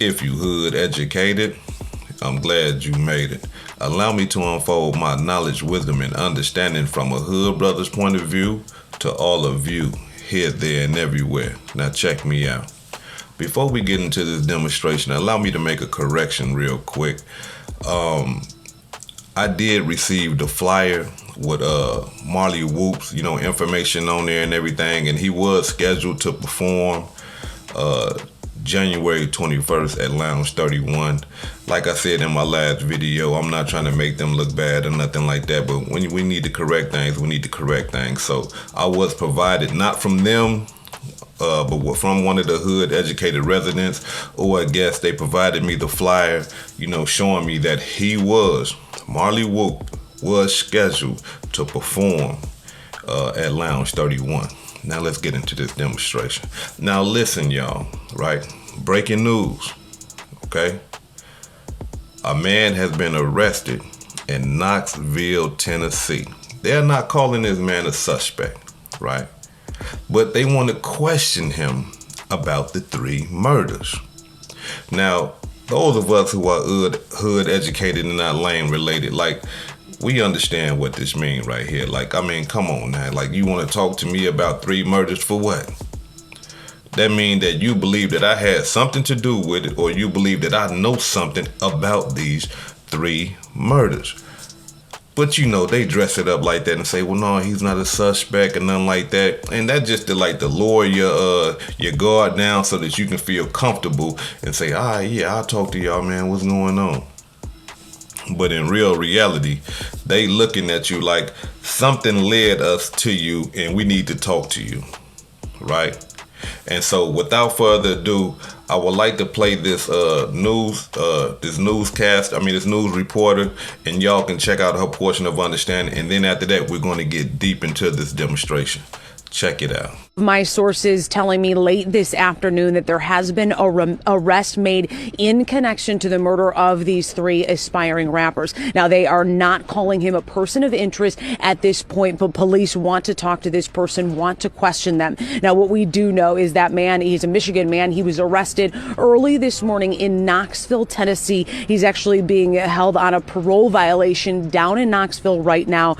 If you hood educated, I'm glad you made it. Allow me to unfold my knowledge, wisdom, and understanding from a hood brother's point of view to all of you, here, there, and everywhere. Now check me out. Before we get into this demonstration, allow me to make a correction real quick. I did receive the flyer with Marley Whoop's, information on there and everything, and he was scheduled to perform January 21st at Lounge 31. Like I said in my last video, I'm not trying to make them look bad or nothing like that, but when we need to correct things, we need to correct things. So I was provided, not from them, but from one of the hood educated residents, or I guess they provided me the flyer, showing me that Marley Whoop was scheduled to perform at Lounge 31. Now let's get into this demonstration. Now listen, y'all, right? Breaking news, okay? A man has been arrested in Knoxville, Tennessee. They're not calling this man a suspect, right? But they want to question him about the 3 murders. Now, those of us who are hood educated and not lane related, we understand what this means right here. Come on now. You want to talk to me about 3 murders for what? That means that you believe that I had something to do with it, or you believe that I know something about these 3 murders. But they dress it up like that and say, well, no, he's not a suspect and nothing like that. And that's just to lower your guard down so that you can feel comfortable and say, I'll talk to y'all, man, what's going on? But in real reality, they looking at you like something led us to you and we need to talk to you, right? And so without further ado, I would like to play this news reporter, and y'all can check out her portion of understanding. And then after that, we're going to get deep into this demonstration. Check it out. My sources telling me late this afternoon that there has been a arrest made in connection to the murder of these 3 aspiring rappers. Now, they are not calling him a person of interest at this point, but police want to talk to this person, want to question them. Now, what we do know is that man, he's a Michigan man. He was arrested early this morning in Knoxville, Tennessee. He's actually being held on a parole violation down in Knoxville right now,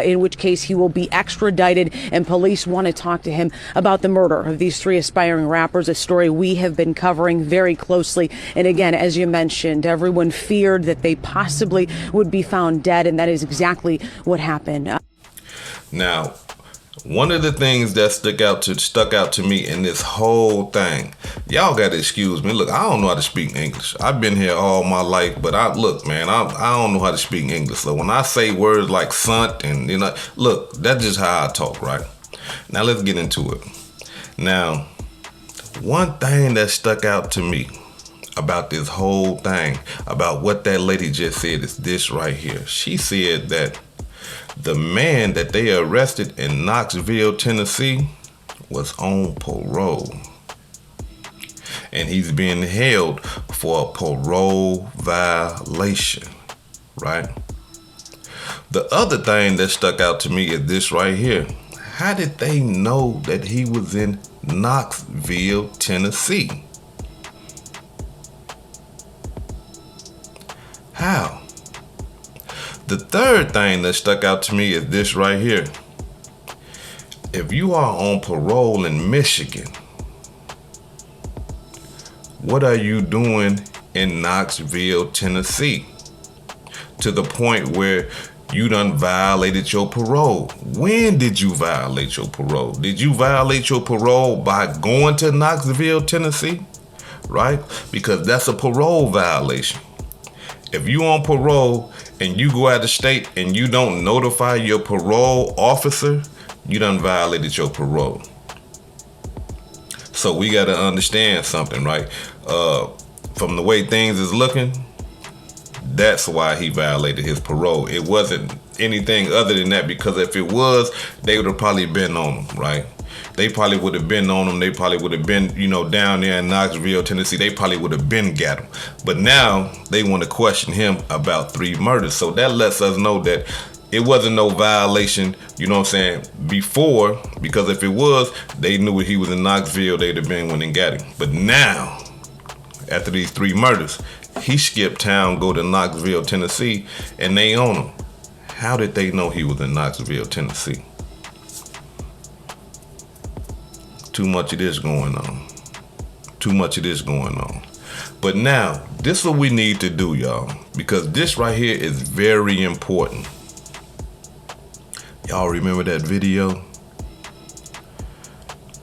in which case he will be extradited, and police want to talk to him about the murder of these 3 aspiring rappers, a story we have been covering very closely. And again, as you mentioned, everyone feared that they possibly would be found dead, and that is exactly what happened. Now, one of the things that stuck out to me in this whole thing, y'all got to excuse me. Look, I don't know how to speak English. I've been here all my life, but I don't know how to speak English. So when I say words like sunt and look, that's just how I talk, right? Now let's get into it. Now, one thing that stuck out to me about this whole thing, about what that lady just said, is this right here. She said that the man that they arrested in Knoxville, Tennessee, was on parole. And he's being held for a parole violation, right? The other thing that stuck out to me is this right here. How did they know that he was in Knoxville, Tennessee? How? The third thing that stuck out to me is this right here. If you are on parole in Michigan, what are you doing in Knoxville, Tennessee? To the point where you done violated your parole. When did you violate your parole? Did you violate your parole by going to Knoxville, Tennessee? Right? Because that's a parole violation. If you on parole and you go out of state and you don't notify your parole officer, you done violated your parole. So we got to understand something, right? From the way things is looking, that's why he violated his parole. It wasn't anything other than that, because if it was, they would have probably been on him, right? They probably would have been on him. They probably would have been, down there in Knoxville, Tennessee. They probably would have been got him. But now they want to question him about 3 murders. So that lets us know that it wasn't no violation, before, because if it was, they knew he was in Knoxville, they'd have been when they got him. But now, after these 3 murders. He skipped town, go to Knoxville, Tennessee, and they own him. How did they know he was in Knoxville, Tennessee? Too much of this going on. Too much of this going on. But now, this is what we need to do, y'all, because this right here is very important. Y'all remember that video?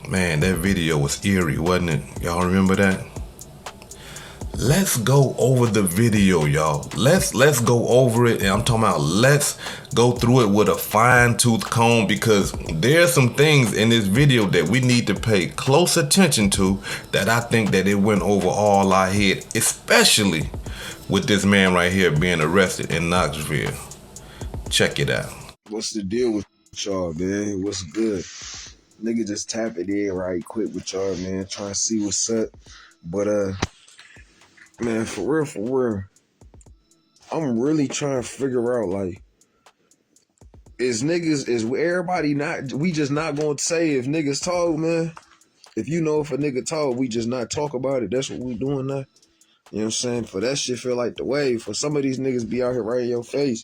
Man, that video was eerie, wasn't it? Y'all remember that? Let's go over the video, y'all. Let's go over it, and I'm talking about let's go through it with a fine-tooth comb, because there's some things in this video that we need to pay close attention to that I think that it went over all our head, especially with this man right here being arrested in Knoxville. Check it out. What's the deal with y'all, man? What's good? Nigga just tap it in right quick with y'all, man. Trying to see what's up. But, man, for real, I'm really trying to figure out, like, is everybody not, we just not going to say if niggas told, man? If you know if a nigga told, we just not talk about it. That's what we doing now. You know what I'm saying? For that shit feel like the wave. For some of these niggas be out here right in your face.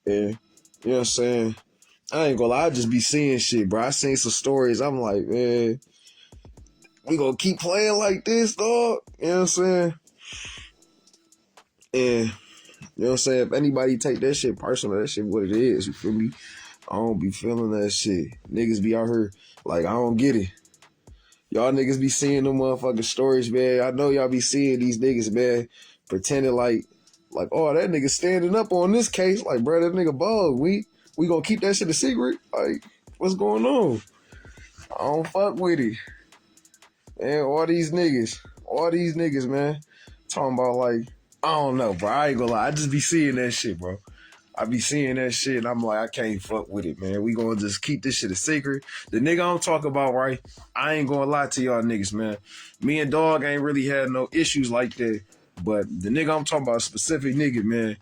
And, you know what I'm saying? I ain't gonna lie, I just be seeing shit, bro. I seen some stories. I'm like, man, we gonna keep playing like this, dog? You know what I'm saying? And, you know what I'm saying? If anybody take that shit personal, that shit what it is, you feel me? I don't be feeling that shit. Niggas be out here like, I don't get it. Y'all niggas be seeing them motherfucking stories, man. I know y'all be seeing these niggas, man, pretending like, oh, that nigga standing up on this case. Like, bro, that nigga bug. We gonna keep that shit a secret? Like, what's going on? I don't fuck with it. Man, all these niggas, man, talking about like, I don't know, bro. I ain't gonna lie. I just be seeing that shit, bro. I be seeing that shit, and I'm like, I can't fuck with it, man. We gonna just keep this shit a secret. The nigga I'm talking about, right, I ain't gonna lie to y'all niggas, man. Me and Dog ain't really had no issues like that, but the nigga I'm talking about, a specific nigga, man,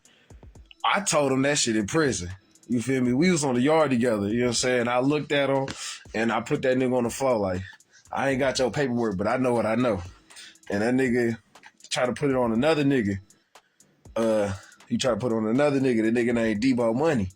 I told him that shit in prison. You feel me? We was on the yard together, you know what I'm saying? I looked at him, and I put that nigga on the floor like, I ain't got your paperwork, but I know what I know. And that nigga tried to put it on another nigga. He tried to put it on another nigga. The nigga named Debo Money.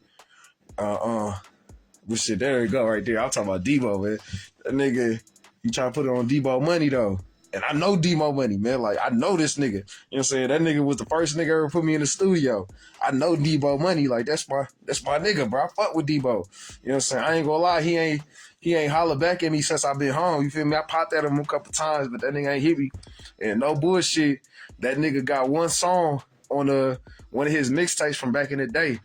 But shit, there you go right there. I'm talking about Debo, man. That nigga, he tried to put it on Debo Money, though. And I know Debo Money, man. Like, I know this nigga. You know what I'm saying? That nigga was the first nigga ever put me in the studio. I know Debo Money. Like, that's my nigga, bro. I fuck with Debo. You know what I'm saying? I ain't gonna lie. He ain't holler back at me since I've been home. You feel me? I popped at him a couple times, but that nigga ain't hit me. And no bullshit. That nigga got one song on one of his mixtapes from back in the day.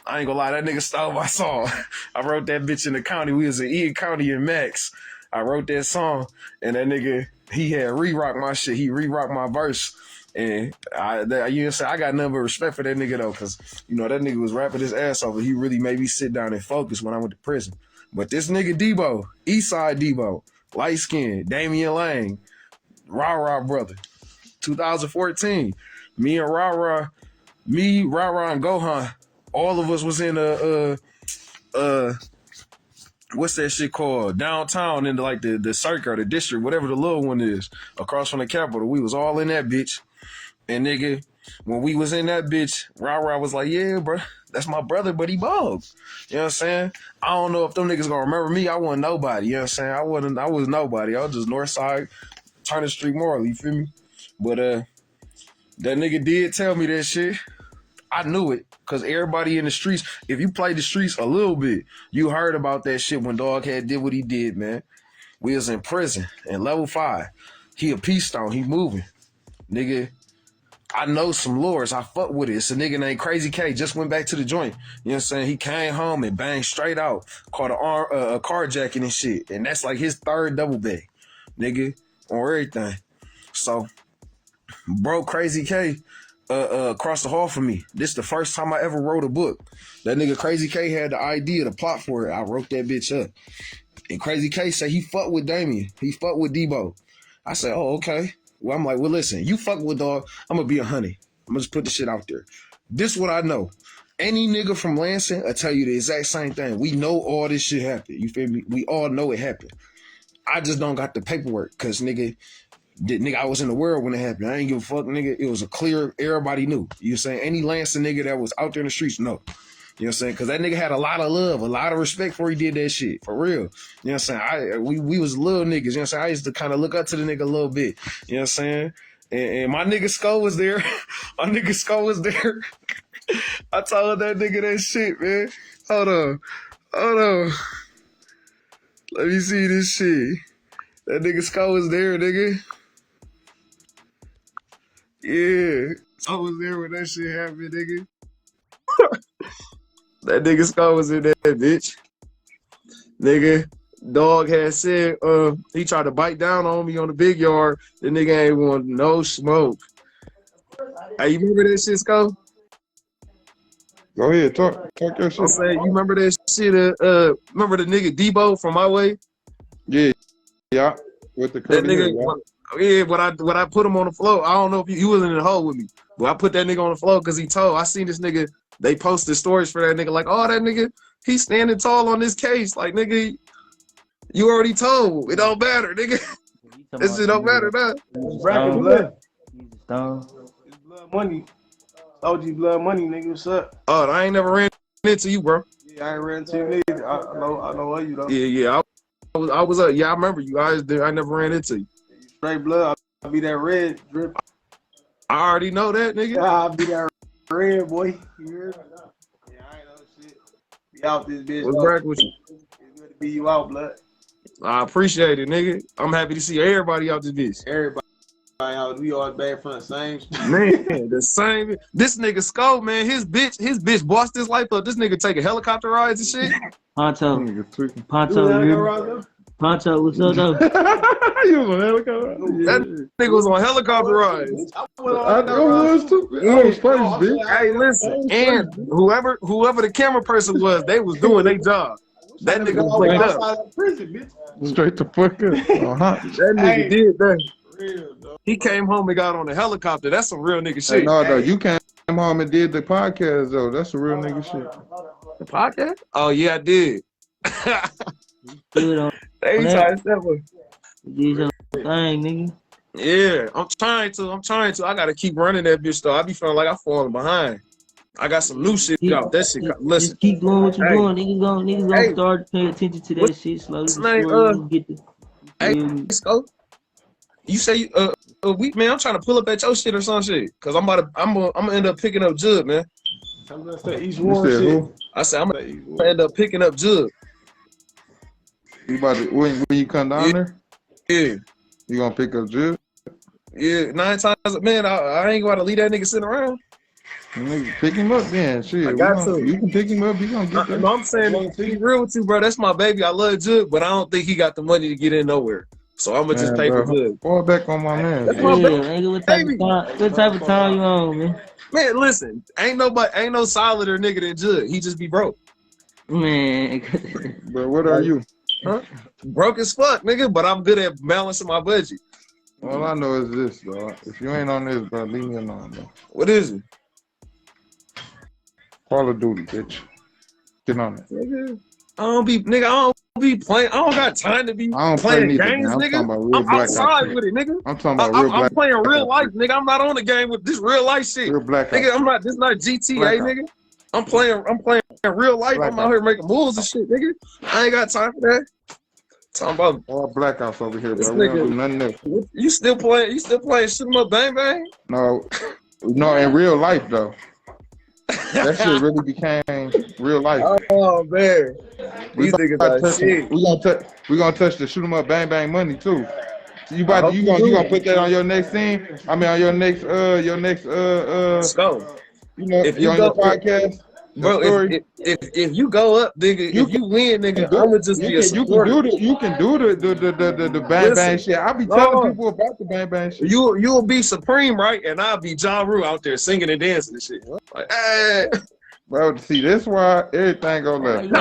I ain't gonna lie, that nigga stole my song. I wrote that bitch in the county. We was in Ian County in Max. I wrote that song, and that nigga, he had re-rocked my shit. He re-rocked my verse. And you know what I'm saying? I got nothing but respect for that nigga, though, because, you know, that nigga was rapping his ass off, but he really made me sit down and focus when I went to prison. But this nigga Debo, Eastside Debo, light skin, Damian Lang, Rah brother, 2014. Me, Rah, and Gohan, all of us was in what's that shit called? Downtown in the circuit or the district, whatever the little one is, across from the Capitol. We was all in that bitch. And nigga, when we was in that bitch, Rah was like, yeah, bro, that's my brother, but he bald. You know what I'm saying? I don't know if them niggas gonna remember me. I wasn't nobody. You know what I'm saying? I was nobody. I was just Northside, Turner Street Marley, you feel me? But that nigga did tell me that shit. I knew it, because everybody in the streets, if you played the streets a little bit, you heard about that shit when Dog had did what he did, man. We was in prison in level 5. He a peace stone. He moving. Nigga, I know some lords. I fuck with it. It's a nigga named Crazy K. Just went back to the joint. You know what I'm saying? He came home and banged straight out. Caught a carjacking and shit. And that's like his 3rd double bag. Nigga, on everything. So, bro, Crazy K across the hall from me. This the first time I ever wrote a book. That nigga Crazy K had the idea, the plot for it. I wrote that bitch up. And Crazy K said he fucked with Damien. He fucked with Debo. I said, oh, okay. Well, I'm like, well, listen, you fuck with Dog, I'm going to be a honey. I'm going to just put the shit out there. This what I know. Any nigga from Lansing will tell you the exact same thing. We know all this shit happened. You feel me? We all know it happened. I just don't got the paperwork because, nigga, Nigga, I was in the world when it happened. I ain't give a fuck, nigga. It was a clear, everybody knew. You know what I'm saying? Any Lansing nigga that was out there in the streets, no. You know what I'm saying? Because that nigga had a lot of love, a lot of respect before he did that shit. For real. You know what I'm saying? We was little niggas. You know what I'm saying? I used to kind of look up to the nigga a little bit. You know what I'm saying? And my nigga Skull was there. My nigga Skull was there. I told that nigga that shit, man. Hold on. Let me see this shit. That nigga Skull was there, nigga. Yeah. I was there when that shit happened, nigga. That nigga Skull was in there, bitch. Nigga, dog had said, he tried to bite down on me on the big yard. The nigga ain't want no smoke. Hey, you remember that shit, Skull? Go ahead, talk your shit. I'm saying, you remember that shit, remember the nigga Debo from my way? Yeah. With the That curly hair, nigga, yeah, when I put him on the floor, I don't know if you wasn't in the hole with me, but I put that nigga on the floor because I seen this nigga, they posted stories for that nigga, like, oh, that nigga, he's standing tall on this case. Like, nigga, you already told. It don't matter, nigga. This shit don't matter, nah. Bracket blood. It's blood money. OG blood money, nigga. What's up? Oh, I ain't never ran into you, bro. Yeah, I ain't ran into you, nigga. I know of you, though. Yeah. I was yeah, I remember you guys there. I never ran into you. Straight blood. I'll be that red drip. I already know that, nigga. I'll be that red, boy. You hear me? Yeah, I ain't know shit. Be out this bitch. What's back with you? It's good to be you out, blood. I appreciate it, nigga. I'm happy to see everybody out this bitch. Everybody out. We all back from the same shit. Man, the same. This nigga Skull, man, his bitch bossed his life up. This nigga taking helicopter rides and shit. Poncho, Poncho, what's up, though? You was on helicopter? That nigga was on helicopter rides. I was too. I was first, bitch. Hey, listen, and whoever the camera person was, they was doing their job. That nigga was played up. Prison, bitch. Straight to fucking. That nigga did that. He came home and got on a helicopter. That's some real nigga shit. Hey, no, though, you came home and did the podcast, though. That's a real nigga shit. The podcast? Oh, yeah, I did. Good on They tried to these thing, nigga. Yeah, I'm trying to. I gotta keep running that bitch though. I be feeling like I'm falling behind. I got some new shit out. That shit. Listen, just keep doing what you're doing. Niggas gonna start paying attention to that shit slowly. Hey, Scope. You say man, I'm trying to pull up at your shit or some shit. Cause I'm gonna end up picking up Jud, man. I'm gonna say East Warren shit. Who? I said I'm gonna end up picking up Jud. You about to when you come down there? Yeah. You gonna pick up Jud? Yeah, 9 times, man. I ain't gonna leave that nigga sitting around. Nigga, pick him up then. Shit, I got to. You can pick him up. You gonna get there. No, I'm saying, to be real with you, bro. That's my baby. I love Jud, but I don't think he got the money to get in nowhere. So I'm gonna just pay for Jud. Fall back on my man. That's my nigga, what type of time you on, man? Man, listen, ain't no solider nigga than Jud. He just be broke. Man. But what are you? Huh? Broke as fuck, nigga, but I'm good at balancing my budget. All I know is this, dog. If you ain't on this, bro, leave me alone, bro. What is it? Call of Duty, bitch. Get on it. Nigga, I don't be playing. I don't got time to be playing games, nigga. I'm outside with it, nigga. I'm talking about real black. I'm playing real life, nigga. I'm not on the game with this real life shit. Real black. Nigga, this not GTA, nigga. I'm playing real life. I'm out here making moves and shit, nigga. I ain't got time for that. Talking about all blackouts over here, bro. Nigga, we don't do nothing else. You still playing shoot 'em up bang bang? No, in real life though. That shit really became real life. Oh man, these niggas are shit. We gonna touch the shoot 'em up bang bang money too. So you gonna put that on your next scene? I mean on your next Let's go. You know, if you on your podcast. Bro, if you go up, nigga, if you win, nigga, I'ma just be a supporter. You can do the bang bang shit. I be telling people about the bang bang shit. You'll be Supreme, right? And I'll be Ja Rule out there singing and dancing and shit. Like, hey. Bro, see, that's why everything go left.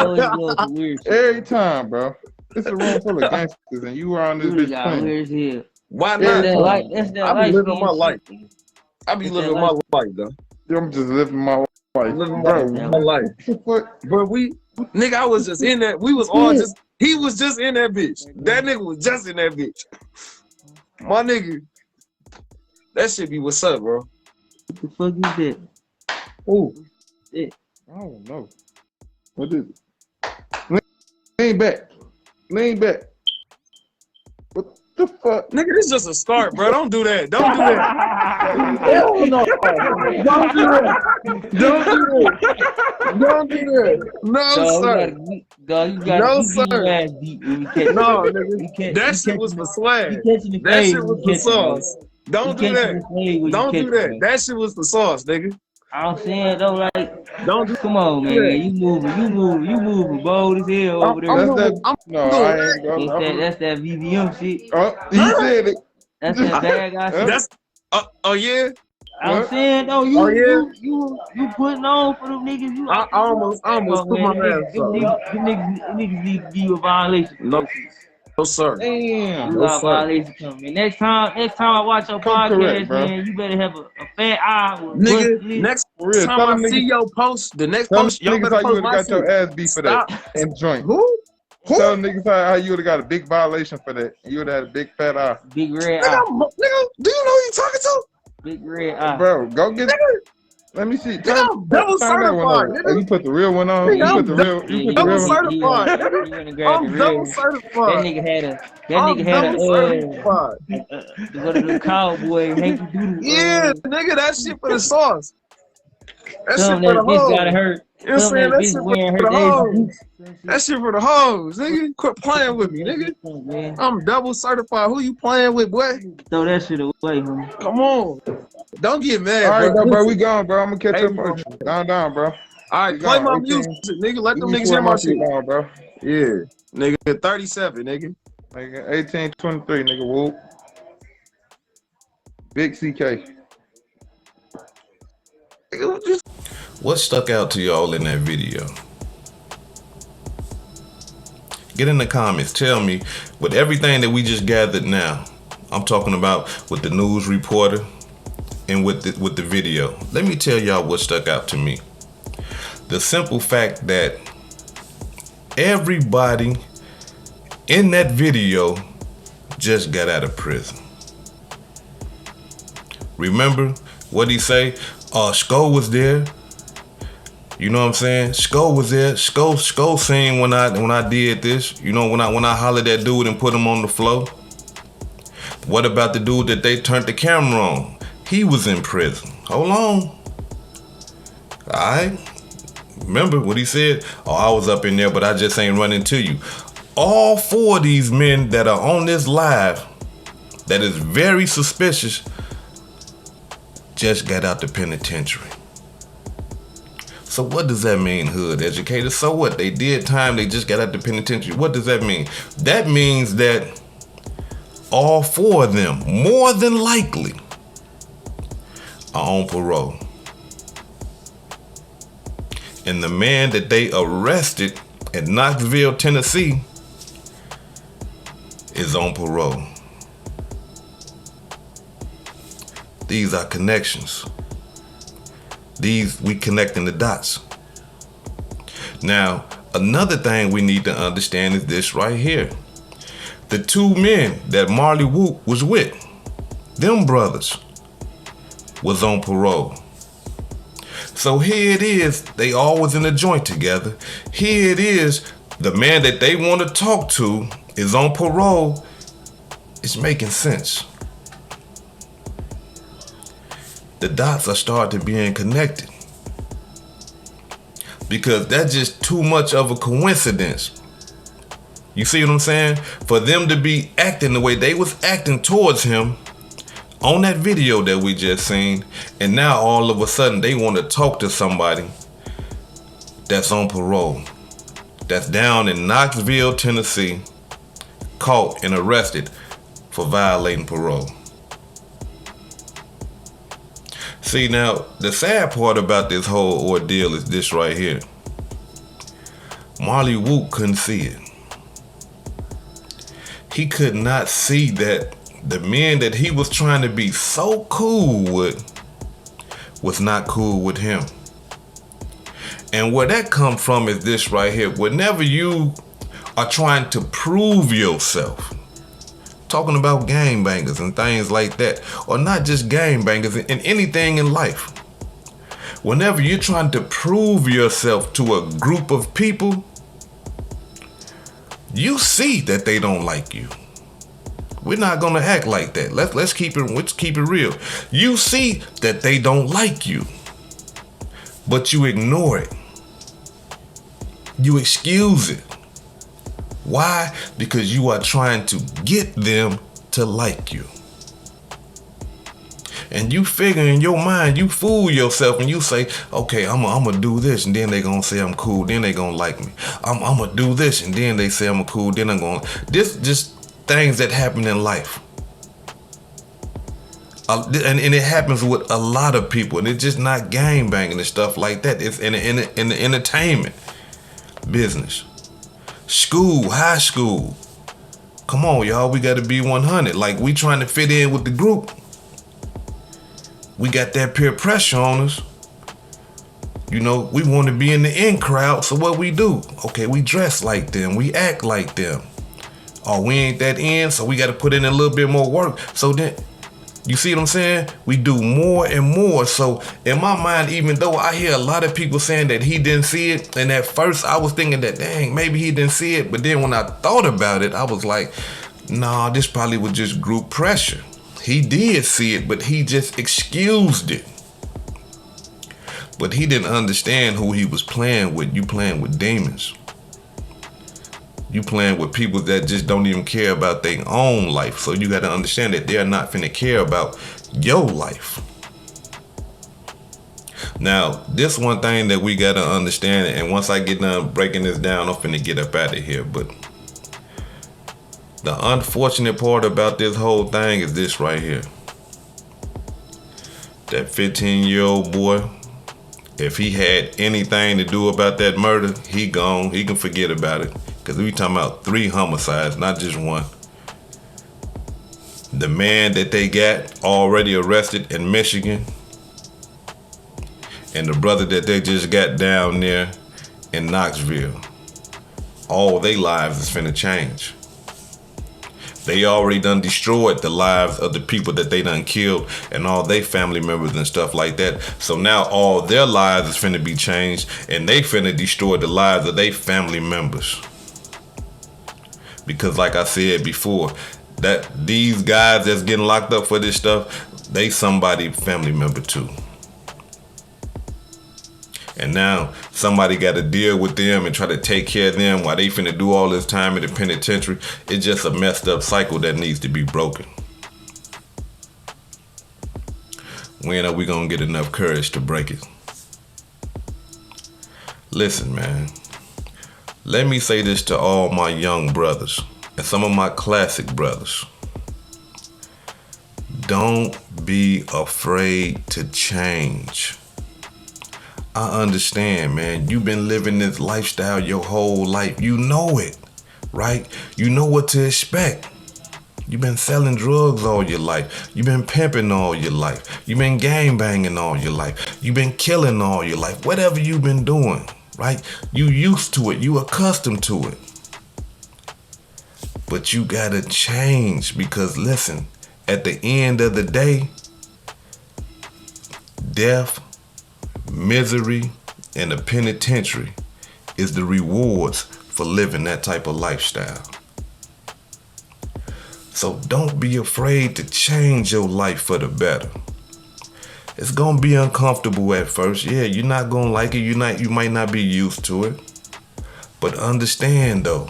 Every time, bro. It's a room full of gangsters and you around this bitch playing. Why not? I be living my life. I be living my life, though. I'm just living my life. My life. Bro, nigga, I was just in that. We was all just. He was just in that bitch. That nigga was just in that bitch. My nigga, That shit be what's up, bro. What the fuck is that? Oh, Shit. I don't know. What is it? Lean back. Lean back. What the fuck? Nigga, this just a start, bro. Don't do that. Don't do that. Hell no. Don't do that. Don't do that. Don't do that. No, sir. Dog, you gotta No, you sir. your ass deep when you catch No, it. nigga. That shit was for swag. You catching the That fade shit when was you the catch it, bro. sauce. Don't You do catching that. the fade when you Don't catch do it, that. bro. That shit was the sauce, nigga. I'm saying though, like, Don't do come on, man. that. You moving bold as hell over there. I'm That's doing, that. I'm No, doing I ain't gonna. That's that VVM shit. Oh, he said it. That's that bad guy shit. That's oh yeah. I'm saying though, Oh, yeah? you putting on for them niggas. You I almost come put on, my man. ass Them up. niggas need to give you a violation. No sir. Damn. You No, got a sir. violation coming. Next time I watch your Come podcast, correct, bro. man, you better have a fat eye with Nigga, busted lips. next For real. time Tell I them see niggas. your post, the next Tell them post, y'all niggas better how you post would my have got your shit. ass beat for Stop. that and joint. Who? Tell them niggas how you would have got a big violation for that. You would have had a big fat eye. Big red Nigga, eye. nigga, do you know who you talking to? Big red eye. Bro, go get. Nigga, Let me see. nigga, I'm double Turn that one certified, over. nigga. Oh, you put the real one on. Nigga, You I'm put the real. You put the double real one. certified. He went and grabbed the I'm real double one. That certified. nigga had a I'm double certified. what a little cowboy make you do Yeah, nigga, that shit for the sauce. That shit something for that the bitch hoes. gotta hurt. You know what I'm Something saying? that That bitch shit wearing for her the days hoes. boots. That shit for the hoes, nigga. Quit playing with me, nigga. Man, I'm double certified. Who you playing with, boy? throw that shit away, homie. Come on. Don't get mad, All right, bro. bro. We gone, bro. I'm gonna catch Hey, up with you. Down, bro. all right, We play gone. my 18. music, nigga. Let them You niggas swear hear my my shit. shit on, bro. Yeah, nigga. 37, nigga. Nigga, 1823, nigga. Whoop. Big CK. What stuck out to y'all in that video? Get in the comments. Tell me, with everything that we just gathered now, I'm talking about with the news reporter and with the video. Let me tell y'all what stuck out to me. The simple fact that everybody in that video just got out of prison. Remember what he say? Sko was there. You know what I'm saying? Sko was there. Sko seen when I did this. You know, when I hollered at dude and put him on the floor. What about the dude that they turned the camera on? He was in prison. Hold on. Alright. Remember what he said? Oh, I was up in there, but I just ain't running to you. All four of these men that are on this live that is very suspicious just got out the penitentiary. So what does that mean, hood educators? So what? They did time, they just got out the penitentiary. What does that mean? That means that all four of them, more than likely, are on parole. And the man that they arrested in Knoxville, Tennessee, is on parole. These are connections. We connecting the dots. Now, another thing we need to understand is this right here. The two men that Marley Whoop was with, them brothers, was on parole. So here it is, they all was in a joint together. Here it is, the man that they want to talk to is on parole. It's making sense. The dots are starting to being connected. Because that's just too much of a coincidence. You see what I'm saying? For them to be acting the way they was acting towards him on that video that we just seen, and now all of a sudden they want to talk to somebody that's on parole, that's down in Knoxville, Tennessee, caught and arrested for violating parole. See, now, the sad part about this whole ordeal is this right here. Marley Whoop couldn't see it. He could not see that the men that he was trying to be so cool with was not cool with him. And where that comes from is this right here. Whenever you are trying to prove yourself talking about gangbangers and things like that, or not just gangbangers, in anything in life. Whenever you're trying to prove yourself to a group of people, you see that they don't like you. We're not gonna act like that. Let's keep it real. You see that they don't like you, but you ignore it. You excuse it. Why? Because you are trying to get them to like you. And you figure in your mind, you fool yourself and you say, okay, I'm gonna do this, and then they gonna say I'm cool, then they gonna like me. I'm gonna do this, and then they say I'm cool, then I'm gonna... This just things that happen in life. And it happens with a lot of people, and it's just not gangbanging and stuff like that. It's in the entertainment business. School, high school. Come on, y'all, we gotta be 100. Like, we trying to fit in with the group. We got that peer pressure on us. You know, we want to be in the in crowd, so what we do? Okay, we dress like them, we act like them. Oh, we ain't that in, so we got to put in a little bit more work. So then, you see what I'm saying? We do more and more. So in my mind, even though I hear a lot of people saying that he didn't see it, and at first I was thinking that, dang, maybe he didn't see it. But then when I thought about it, I was like, nah, this probably was just group pressure. He did see it, but he just excused it. But he didn't understand who he was playing with. You playing with demons. You playing with people that just don't even care about their own life. So you got to understand that they're not finna care about your life. Now, this one thing that we got to understand, and once I get done breaking this down, I'm finna get up out of here. But the unfortunate part about this whole thing is this right here. That 15-year-old boy, if he had anything to do about that murder, he gone. He can forget about it. Because we talking about 3 homicides, not just one. The man that they got already arrested in Michigan, and the brother that they just got down there in Knoxville, all their lives is finna change. They already done destroyed the lives of the people that they done killed and all their family members and stuff like that. So now all their lives is finna be changed, and they finna destroy the lives of their family members. Because like I said before, that these guys that's getting locked up for this stuff, they somebody family member too. And now somebody got to deal with them and try to take care of them while they finna do all this time in the penitentiary. It's just a messed up cycle that needs to be broken. When are we gonna get enough courage to break it? Listen, man. Let me say this to all my young brothers and some of my classic brothers. Don't be afraid to change. I understand, man. You've been living this lifestyle your whole life. You know it, right? You know what to expect. You've been selling drugs all your life. You've been pimping all your life. You've been gangbanging all your life. You've been killing all your life. Whatever you've been doing, right? You used to it. You accustomed to it. But you gotta change, because listen, at the end of the day, death, misery, and the penitentiary is the rewards for living that type of lifestyle. So don't be afraid to change your life for the better. It's gonna be uncomfortable at first. Yeah, you're not gonna like it. You might not be used to it. But understand though,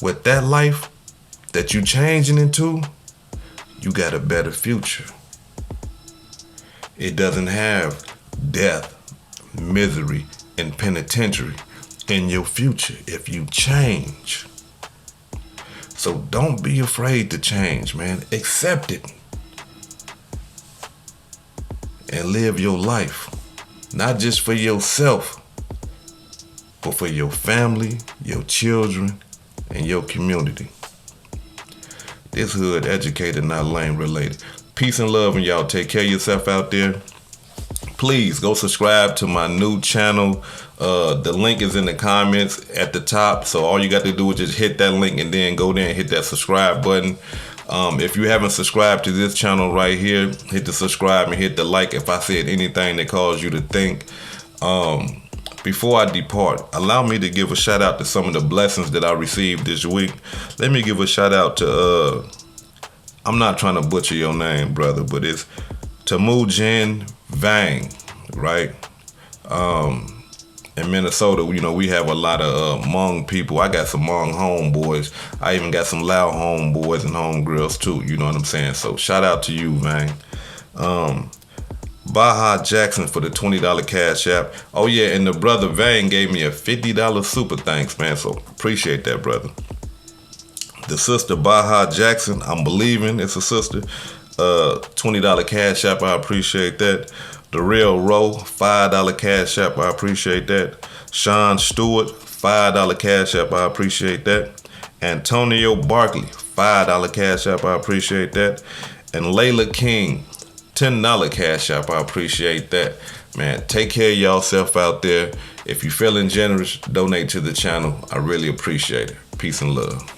with that life that you changing into, you got a better future. It doesn't have death, misery, and penitentiary in your future if you change. So don't be afraid to change, man. Accept it. And live your life. Not just for yourself, but for your family, your children, and your community. This hood educated, not lane related. Peace and love, and y'all take care of yourself out there. please go subscribe to my new channel. The link is in the comments at the top. So all you got to do is just hit that link and then go there and hit that subscribe button. If you haven't subscribed to this channel right here, hit the subscribe and hit the like if I said anything that caused you to think. Before I depart, allow me to give a shout out to some of the blessings that I received this week. Let me give a shout out to, I'm not trying to butcher your name, brother, but it's Temujin Vang, right? In Minnesota, you know, we have a lot of Hmong people. I got some Hmong homeboys. I even got some Lao homeboys and homegirls too, you know what I'm saying? So shout out to you, Vang. Baja Jackson for the $20 cash app. Oh yeah, and the brother Vang gave me a $50 super thanks, man. So appreciate that, brother. The sister Baja Jackson, I'm believing it's a sister. $20 cash app, I appreciate that. The Real Row, $5 cash app, I appreciate that. Sean Stewart, $5 cash app, I appreciate that. Antonio Barkley, $5 cash app, I appreciate that. And Layla King, $10 cash app, I appreciate that. Man, take care of yourself out there. If you're feeling generous, donate to the channel. I really appreciate it. Peace and love.